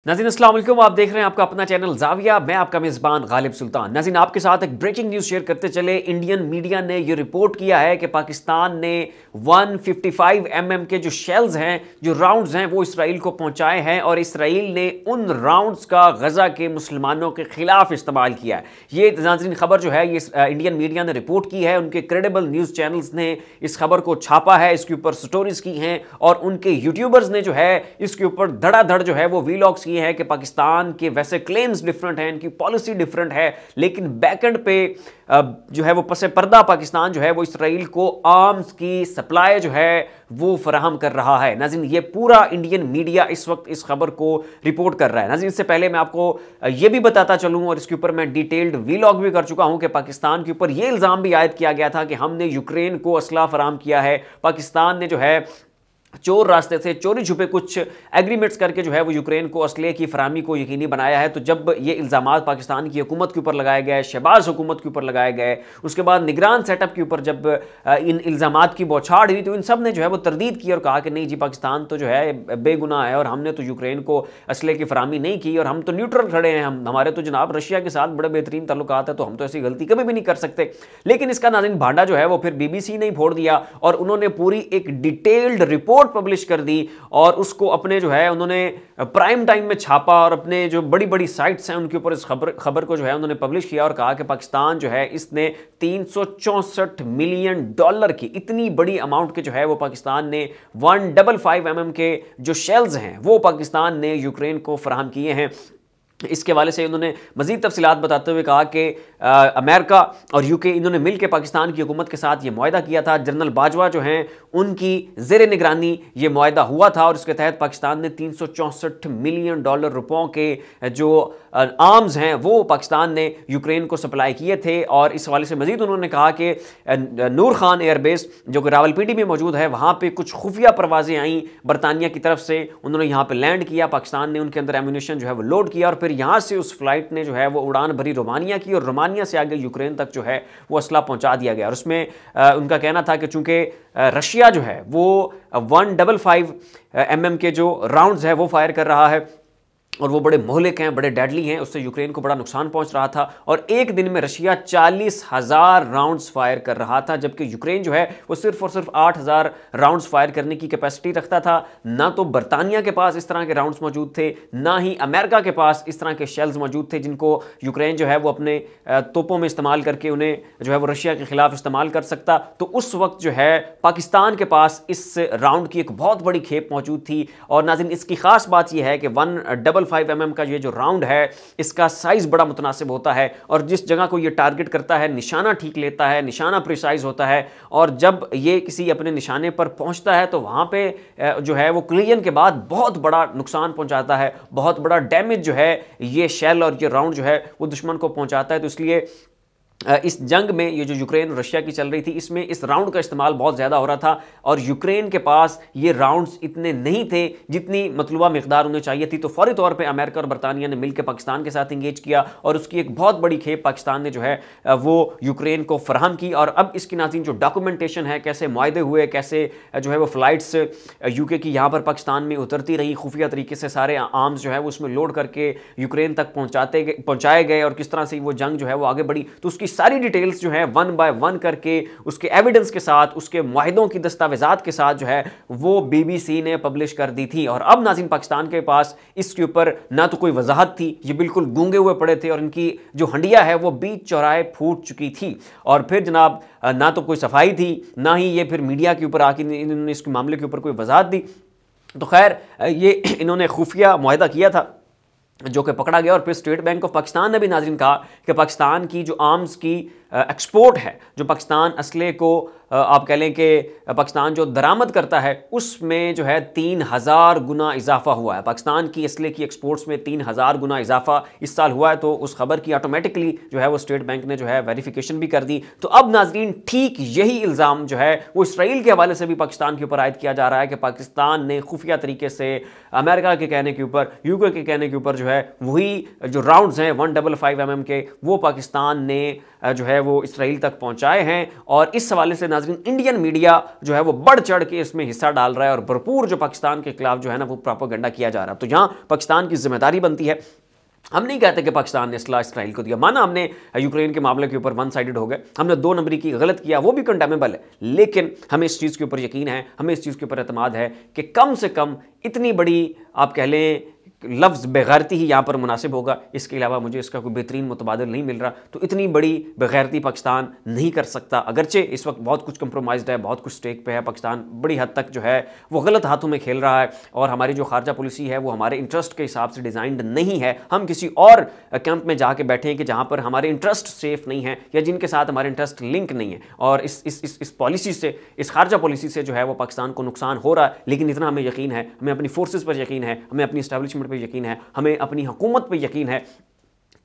नाज़रीन अस्सलाम वालेकुम, आप देख रहे हैं आपका अपना चैनल जाविया। मैं आपका मेज़बान गालिब सुल्तान। नाज़रीन आपके साथ एक ब्रेकिंग न्यूज़ शेयर करते चले। इंडियन मीडिया ने यह रिपोर्ट किया है कि पाकिस्तान ने 155 mm के जो शेल्स हैं, जो राउंड्स हैं, वो इसराइल को पहुंचाए हैं और इसराइल ने उन राउंड्स का गजा के मुसलमानों के खिलाफ इस्तेमाल किया है। ये नाज़रीन खबर जो है ये इंडियन मीडिया ने रिपोर्ट की है। उनके क्रेडिबल न्यूज़ चैनल्स ने इस खबर को छापा है, इसके ऊपर स्टोरीज की हैं और उनके यूट्यूबर्स ने जो है इसके ऊपर धड़ाधड़ जो है वो वीलॉग्स किए हैं कि पाकिस्तान के वैसे क्लेम्स डिफरेंट हैं, इनकी पॉलिसी डिफरेंट है, लेकिन बैकएंड पे जो है वो पसे पर्दा पाकिस्तान जो है वो इसराइल को आर्म्स की सप्लाई जो है वो फराहम कर रहा है। नाज़रीन ये पूरा इंडियन मीडिया इस वक्त इस खबर को रिपोर्ट कर रहा है। नाज़रीन इससे पहले मैं आपको ये भी बताता चलूं और इसके ऊपर मैं डिटेल्ड वीलॉग भी कर चुका हूं कि पाकिस्तान के ऊपर ये इल्ज़ाम भी आयद किया गया था कि हमने यूक्रेन को असला फराहम किया है। पाकिस्तान ने जो है चोर रास्ते से चोरी छुपे कुछ एग्रीमेंट्स करके जो है वो यूक्रेन को असले की फराहमी को यकीनी बनाया है। तो जब ये इल्ज़ामात पाकिस्तान की हुकूमत के ऊपर लगाए गए, शहबाज हुकूमत के ऊपर लगाए गए, उसके बाद निगरान सेटअप के ऊपर जब इन इल्ज़ामात की बौछार हुई तो इन सब ने जो है वो तरदीद की और कहा कि नहीं जी, पाकिस्तान तो जो है बेगुनाह है और हमने तो यूक्रेन को असले की फराहमी नहीं की और हम तो न्यूट्रल खड़े हैं, हमारे तो जनाब रशिया के साथ बड़े बेहतरीन ताल्लुकात है, तो हम तो ऐसी गलती कभी भी नहीं कर सकते। लेकिन इसका नाज़रीन भांडा जो है वो फिर BBC ने फोड़ दिया और उन्होंने पूरी एक डिटेल्ड रिपोर्ट पब्लिश कर दी और उसको अपने जो है उन्होंने प्राइम टाइम में छापा और अपने जो बड़ी बड़ी साइट्स हैं उनके ऊपर इस खबर को जो है उन्होंने पब्लिश किया और कहा कि पाकिस्तान जो है इसने $364 मिलियन की इतनी बड़ी अमाउंट के जो है वो पाकिस्तान ने 155 mm के जो शेल्स हैं वो पाकिस्तान ने यूक्रेन को फराहम किए हैं। इसके हवाले से उन्होंने मजीद तफसीलात बताते हुए कहा कि अमेरिका और यूके इन्होंने मिलकर पाकिस्तान की हुकूमत के साथ ये मुआहदा किया था। जनरल बाजवा जो हैं उनकी ज़ेर निगरानी ये मुआहदा हुआ था और इसके तहत पाकिस्तान ने $364 मिलियन रुपयों के जो आर्म्स हैं वो पाकिस्तान ने यूक्रेन को सप्लाई किए थे। और इस हवाले से मजीद उन्होंने कहा कि नूर खान एयरबेस जो कि रावलपिंडी में मौजूद है, वहाँ पर कुछ खुफिया परवाजें आईं बरतानिया की तरफ से, उन्होंने यहाँ पर लैंड किया, पाकिस्तान ने उनके अंदर एम्यूनेशन जो है वो लोड किया और फिर यहां से उस फ्लाइट ने जो है वो उड़ान भरी रोमानिया की और रोमानिया से आगे यूक्रेन तक जो है वो असला पहुंचा दिया गया। और उसमें उनका कहना था कि चूंकि रशिया जो है वो 155 mm के जो राउंड्स है वो फायर कर रहा है और वो बड़े मोहलिक हैं, बड़े डेडली हैं, उससे यूक्रेन को बड़ा नुकसान पहुंच रहा था और एक दिन में रशिया 40,000 राउंड्स फायर कर रहा था, जबकि यूक्रेन जो है वो सिर्फ और सिर्फ 8,000 राउंड्स फायर करने की कैपेसिटी रखता था। ना तो बरतानिया के पास इस तरह के राउंड्स मौजूद थे, ना ही अमेरिका के पास इस तरह के शेल्स मौजूद थे जिनको यूक्रेन जो है वो अपने तोपों में इस्तेमाल करके उन्हें जो है वो रशिया के खिलाफ इस्तेमाल कर सकता। तो उस वक्त जो है पाकिस्तान के पास इस राउंड की एक बहुत बड़ी खेप मौजूद थी। और नाज़रीन इसकी खास बात यह है कि 155 mm का ये जो राउंड है इसका साइज बड़ा मुतनासिब होता है और जिस जगह को ये टारगेट करता है निशाना ठीक लेता है, निशाना प्रिसाइज होता है और जब ये किसी अपने निशाने पर पहुंचता है तो वहां पे जो है वो क्लियन के बाद बहुत बड़ा नुकसान पहुंचाता है, बहुत बड़ा डैमेज जो है ये शेल और ये राउंड जो है वो दुश्मन को पहुंचाता है। तो इसलिए इस जंग में ये जो यूक्रेन और रशिया की चल रही थी इसमें इस राउंड का इस्तेमाल बहुत ज़्यादा हो रहा था और यूक्रेन के पास ये राउंड्स इतने नहीं थे जितनी मतलूबा मिकदार उन्हें चाहिए थी। तो फौरी तौर पे अमेरिका और बरतानिया ने मिलकर पाकिस्तान के साथ इंगेज किया और उसकी एक बहुत बड़ी खेप पाकिस्तान ने जो है वो यूक्रेन को फराहम की। और अब इसकी नाज़रीन जो डॉक्यूमेंटेशन है, कैसे मुआहदे हुए, कैसे जो है वो फ़्लाइट्स यूके की यहाँ पर पाकिस्तान में उतरती रही, खुफिया तरीके से सारे आर्म्स जो है वो उसमें लोड करके यूक्रेन तक पहुँचाए गए और किस तरह से वो जंग जो है वो आगे बढ़ी, तो उसकी सारी डिटेल्स जो है 1 बाय 1 करके उसके एविडेंस के साथ, उसके मुआहिदों की दस्तावेजात के साथ जो है वो BBC ने पब्लिश कर दी थी। और अब नाज़रीन पाकिस्तान के पास इसके ऊपर ना तो कोई वजाहत थी, ये बिल्कुल गूंगे हुए पड़े थे और इनकी जो हंडिया है वो बीच चौराहे फूट चुकी थी। और फिर जनाब ना तो कोई सफाई थी, ना ही ये फिर मीडिया के ऊपर आके इन्होंने इस मामले के ऊपर कोई वजाहत दी। तो खैर ये इन्होंने खुफिया मुआहिदा किया था जो कि पकड़ा गया और फिर स्टेट बैंक ऑफ पाकिस्तान ने भी नाज़रीन कहा कि पाकिस्तान की जो आर्म्स की एक्सपोर्ट है, जो पाकिस्तान असले को आप कह लें कि पाकिस्तान जो दरामद करता है उसमें जो है 3000 गुना इजाफा हुआ है। पाकिस्तान की असले की एक्सपोर्ट्स में 3000 गुना इजाफा इस साल हुआ है। तो उस खबर की ऑटोमेटिकली जो है वो स्टेट बैंक ने जो है वेरिफिकेशन भी कर दी। तो अब नाज़रीन ठीक यही इल्ज़ाम जो है वो इसराइल के हवाले से भी पाकिस्तान के ऊपर आयद किया जा रहा है कि पाकिस्तान ने खुफिया तरीके से अमेरिका के कहने के ऊपर, यूके के कहने के ऊपर जो है वही जो राउंड्स हैं 155 mm के वो पाकिस्तान ने जो है वो इसराइल तक पहुंचाए हैं। और इस हवाले से नाज़रीन इंडियन मीडिया जो है वो बढ़ चढ़ के इसमें हिस्सा डाल रहा है और भरपूर जो पाकिस्तान के खिलाफ जो है ना वो प्रोपेगेंडा किया जा रहा है। तो यहाँ पाकिस्तान की जिम्मेदारी बनती है। हम नहीं कहते कि पाकिस्तान ने असला इसराइल को दिया, माना हमने यूक्रेन के मामले के ऊपर वन साइडेड हो गए, हमने 2 नंबरी की गलत किया, वो भी कंडेमेबल है, लेकिन हमें इस चीज़ के ऊपर यकीन है, हमें इस चीज़ के ऊपर एतमाद है कि कम से कम इतनी बड़ी आप कह लें लफ्ज़ बेगैरती ही यहाँ पर मुनासिब होगा, इसके अलावा मुझे इसका कोई बेहतरीन मुतबादिल नहीं मिल रहा। तो इतनी बड़ी बेगैरती पाकिस्तान नहीं कर सकता, अगरचे इस वक्त बहुत कुछ कंप्रोमाइज़्ड है, बहुत कुछ स्टेक पे है, पाकिस्तान बड़ी हद तक जो है वो गलत हाथों में खेल रहा है और हमारी जो खारजा पॉलिसी है वो हमारे इंटरेस्ट के हिसाब से डिज़ाइंड नहीं है। हम किसी और कैंप में जाके बैठे हैं कि जहाँ पर हमारे इंटरेस्ट सेफ नहीं है या जिनके साथ हमारे इंटरेस्ट लिंक नहीं है, और इस पॉलिसी से, इस खारजा पॉलिसी से जो है वो पाकिस्तान को नुकसान हो रहा है। लेकिन इतना हमें यकीन है, हमें अपनी फोर्सेस पर यकीन है, हमें अपनी एस्टैब्लिशमेंट पे यकीन है, हमें अपनी हुकूमत पे यकीन है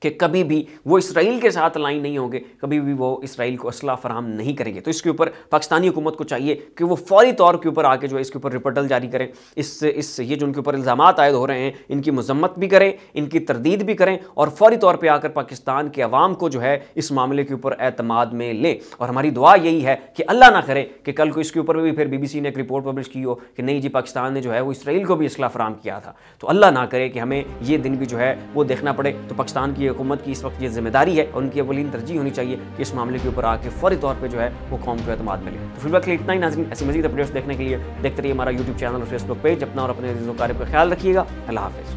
कि कभी भी वो इसराइल के साथ लाइन नहीं होंगे, कभी भी वो इसराइल को असला फराहम नहीं करेंगे। तो इसके ऊपर पाकिस्तानी हुकूमत को चाहिए कि वो फौरी तौर के ऊपर आके जो है इसके ऊपर रिपोर्टल जारी करें, इस ये जो उनके ऊपर इल्ज़ामात आयद हो रहे हैं इनकी मजम्मत भी करें, इनकी तरदीद भी करें और फौरी तौर पर आकर पाकिस्तान के अवाम को जो है इस मामले के ऊपर एतमाद में लें। और हमारी दुआ यही है कि अल्लाह ना करे कि कल को इसके ऊपर भी फिर BBC ने एक रिपोर्ट पब्लिश की हो कि नहीं जी पाकिस्तान ने जो है वो इसराइल को भी असला फराहम किया था। तो अल्लाह ना करे कि हमें ये दिन भी जो है वो देखना पड़े। तो पाकिस्तान की हुकूमत की इस वक्त ये जिम्मेदारी है और उनकी अवलीन तरजीह होनी चाहिए कि इस मामले के ऊपर आके फौरी तौर पे जो है वो कौम को एतमाद मिले। तो फिर वक्त इतना ही नाज़रीन, ऐसी मज़ीद अपडेट्स देखने के लिए देखते रहिए हमारा YouTube चैनल और Facebook पेज। अपना और अपने अज़ीज़ों कार्य का ख्याल रखिएगा। अल्लाह हाफ़िज़।